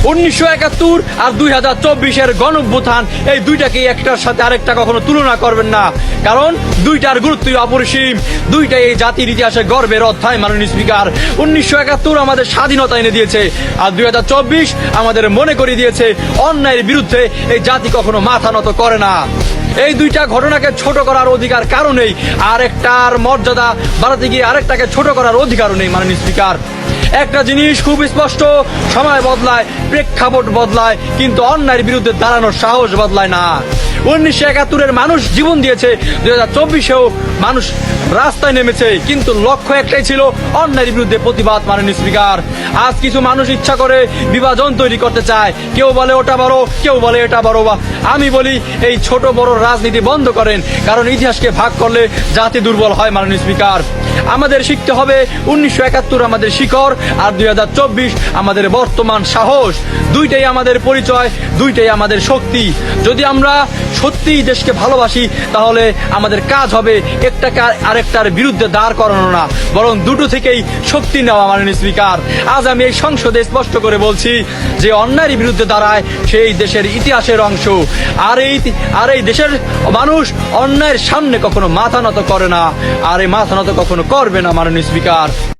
1971 আর 2024-এর গণঅভ্যুত্থান, এই দুইটাকে একটার সাথে আরেকটা কখনো তুলনা করবেন না, কারণ দুইটার গুরুত্বই অপরিসীম। দুইটাই এই জাতির ইতিহাসে গর্বের অধ্যায়। মাননীয় স্পিকার, 1971 আমাদের স্বাধীনতা এনে দিয়েছে, আর 2024 আমাদের মনে করিয়ে দিয়েছে অন্যায়ের বিরুদ্ধে এই জাতি কখনো মাথা নত করে না। এই দুইটা ঘটনাকে ছোট করার অধিকার কারণেই আরেকটার মর্যাদা বাড়াতে গিয়ে আরেকটাকে ছোট করার অধিকারও নেই। মাননীয় স্পিকার, একটা জিনিস খুব স্পষ্ট, সময় বদলায়, প্রেক্ষাপট বদলায়, কিন্তু অন্যায়ের বিরুদ্ধে দাঁড়ানোর সাহস বদলায় না। 1971-এর মানুষ জীবন দিয়েছে, 2024-এও মানুষ রাস্তায় নেমেছে, কিন্তু লক্ষ্য একটাই ছিল, অন্যায়ের বিরুদ্ধে প্রতিবাদ। মাননীয় স্পিকার, আজ কিছু মানুষ ইচ্ছা করে বিভাজন তৈরি করতে চায়, কেউ বলে ওটা বড়, কেউ বলে এটা বড়। আমি বলি এই ছোট বড় রাজনীতি বন্ধ করেন, কারণ ইতিহাসকে ভাগ করলে জাতি দুর্বল হয়। মাননীয় স্পিকার, আমাদের শিখতে হবে 1971 আমাদের শিকড়, আর 2024 আমাদের বর্তমান সাহস। দুইটাই আমাদের পরিচয়, দুইটাই আমাদের শক্তি। যদি আমরা সত্যিই দেশকে ভালোবাসি, তাহলে আমাদের কাজ হবে একটাকে আরেকটার বিরুদ্ধে দাঁড় করানো না, বরং দুটো থেকেই শক্তি নেওয়া। মাননীয় স্পিকার, আজ আমি এই সংসদে স্পষ্ট করে বলছি, যে অন্যায়ের বিরুদ্ধে দাঁড়ায় সেই দেশের ইতিহাসের অংশ, আর এই দেশের মানুষ অন্যায়ের সামনে কখনো মাথা নত করে না, আর এই মাথা নত কখনো করবে না। মাননীয় স্পিকার।